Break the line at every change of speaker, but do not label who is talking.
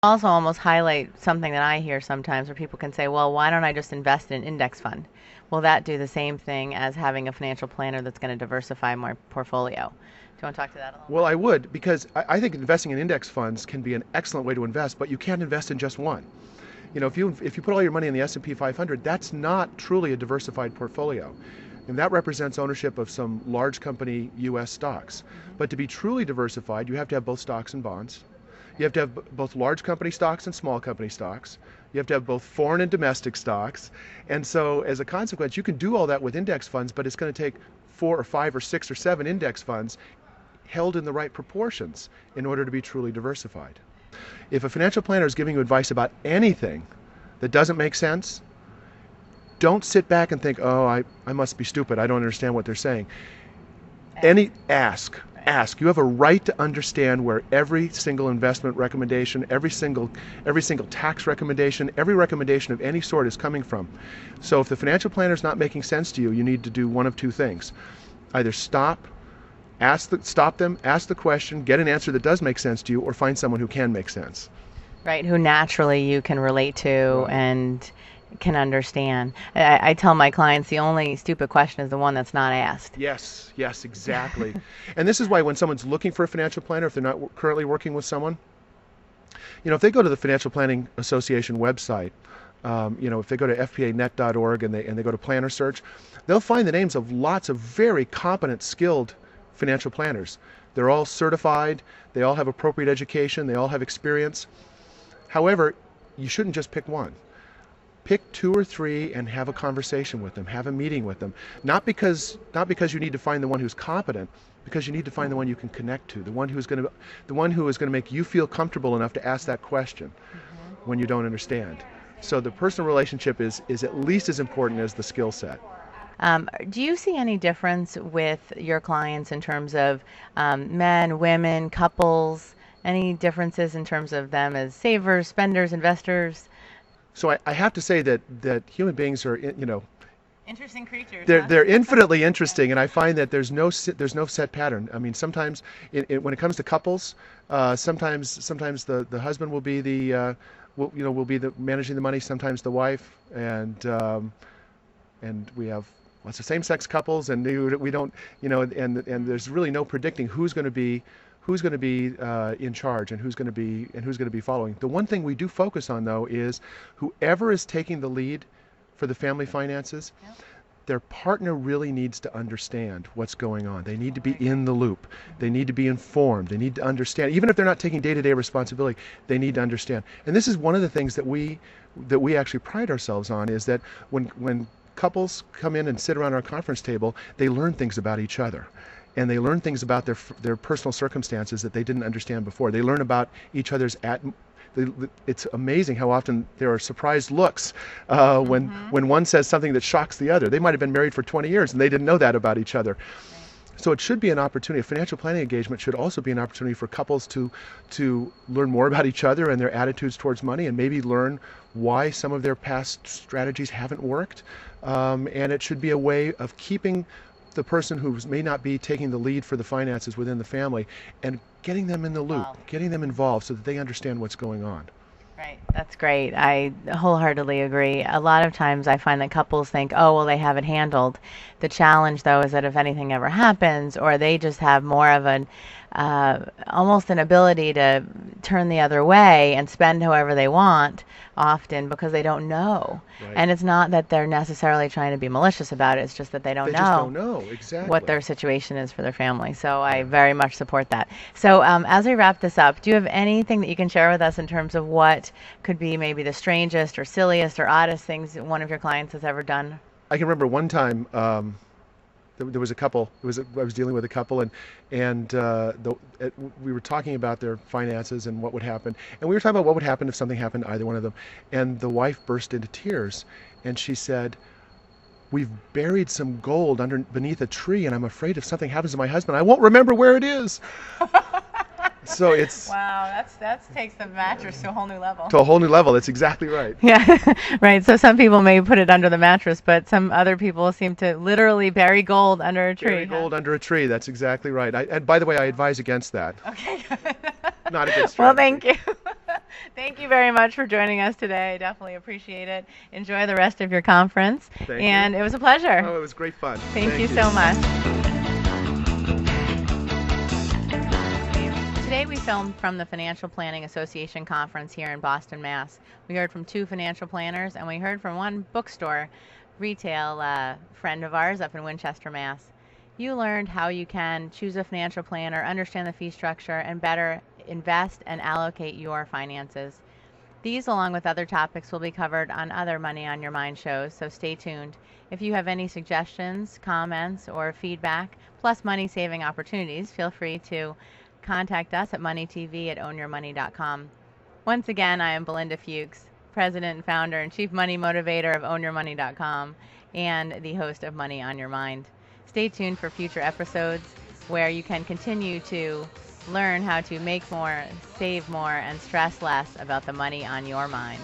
Also almost highlight something that I hear sometimes where people can say, well, why don't I just invest in an index fund? Will that do the same thing as having a financial planner that's going to diversify my portfolio? Do you want to talk to that a little
Well,
bit?
I would, because I think investing in index funds can be an excellent way to invest, but you can't invest in just one. If you put all your money in the S&P 500, that's not truly a diversified portfolio. And that represents ownership of some large company US stocks. But to be truly diversified, you have to have both stocks and bonds. You have to have both large company stocks and small company stocks. You have to have both foreign and domestic stocks. And so as a consequence, you can do all that with index funds, but it's going to take 4 or 5 or 6 or 7 index funds held in the right proportions in order to be truly diversified. If a financial planner is giving you advice about anything that doesn't make sense, don't sit back and think, oh, I must be stupid. I don't understand what they're saying. Ask. Ask. You have a right to understand where every single investment recommendation, every single tax recommendation, every recommendation of any sort is coming from. So if the financial planner is not making sense to you, you need to do one of two things. Either stop them, ask the question, get an answer that does make sense to you, or find someone who can make sense.
Right, who naturally you can relate to
Right.
and can understand. I tell my clients the only stupid question is the one that's not asked.
Yes, yes, exactly. And this is why when someone's looking for a financial planner, if they're not currently working with someone, if they go to the Financial Planning Association website, if they go to fpanet.org and they go to planner search, they'll find the names of lots of very competent, skilled financial planners. They're all certified, they all have appropriate education, they all have experience. However, you shouldn't just pick one. Pick 2 or 3 and have a conversation with them, have a meeting with them. Not because you need to find the one who's competent, because you need to find the one you can connect to, the one who is going to make you feel comfortable enough to ask that question when you don't understand. So the personal relationship is at least as important as the skill set.
Do you see any difference with your clients in terms of men, women, couples? Any differences in terms of them as savers, spenders, investors?
So I have to say that human beings are,
Interesting creatures,
they're
huh?
they're infinitely interesting, and I find that there's no set pattern. I mean, sometimes when it comes to couples, sometimes the husband will be will be the managing the money. Sometimes the wife, and we have lots of same-sex couples, and we don't, and there's really no predicting who's going to be in charge and who's going to be following. The one thing we do focus on, though, is whoever is taking the lead for the family finances,
Yep.
their partner really needs to understand what's going on. They need
Oh,
to be
very good.
in the loop. They need to be informed. They need to understand. Even if they're not taking day-to-day responsibility, they need to understand. And this is one of the things that we actually pride ourselves on, is that when couples come in and sit around our conference table, they learn things about each other. And they learn things about their personal circumstances that they didn't understand before. They learn about each other's it's amazing how often there are surprised looks when one says something that shocks the other. They might have been married for 20 years and they didn't know that about each other.
Right.
So it should be an opportunity. A financial planning engagement should also be an opportunity for couples to learn more about each other and their attitudes towards money, and maybe learn why some of their past strategies haven't worked. And it should be a way of keeping the person who may not be taking the lead for the finances within the family, and getting them in the loop,
Wow.
getting them involved so that they understand what's going on.
Right. That's great. I wholeheartedly agree. A lot of times I find that couples think, oh, well, they have it handled. The challenge, though, is that if anything ever happens, or they just have more of an almost an ability to turn the other way and spend however they want, often because they don't know.
Right.
And it's not that they're necessarily trying to be malicious about it, it's just that they don't
They just
know
don't know
what
exactly.
their situation is for their family. So I
Yeah.
very much support that. So as we wrap this up, do you have anything that you can share with us in terms of what could be maybe the strangest or silliest or oddest things that one of your clients has ever done?
I can remember one time, there was a couple. I was dealing with a couple, and we were talking about their finances and what would happen, and we were talking about what would happen if something happened to either one of them. And the wife burst into tears, and she said, "We've buried some gold beneath a tree, and I'm afraid if something happens to my husband, I won't remember where it is." So it's
Wow, that takes the mattress to a whole new level.
to a whole new level. That's exactly right.
Yeah, right. So some people may put it under the mattress, but some other people seem to literally bury gold under a
Bury
tree, huh?
gold under a tree. That's exactly right. And by the way, I advise against that.
Okay, good.
Not a good
Well,
strategy.
thank you. Thank you very much for joining us today. I definitely appreciate it. Enjoy the rest of your conference.
Thank you.
And it was a pleasure.
Oh, it was great fun.
Thank you
Thank
so
you.
much. Today we filmed from the Financial Planning Association conference here in Boston, Mass. We heard from 2 financial planners, and we heard from 1 bookstore retail friend of ours up in Winchester, Mass. You learned how you can choose a financial planner, understand the fee structure, and better invest and allocate your finances. These, along with other topics, will be covered on other Money on Your Mind shows, so stay tuned. If you have any suggestions, comments, or feedback, plus money saving opportunities, feel free to contact us at moneytv@ownyourmoney.com. Once again, I am Belinda Fuchs, President and Founder and Chief Money Motivator of ownyourmoney.com and the host of Money on Your Mind. Stay tuned for future episodes where you can continue to learn how to make more, save more, and stress less about the money on your mind.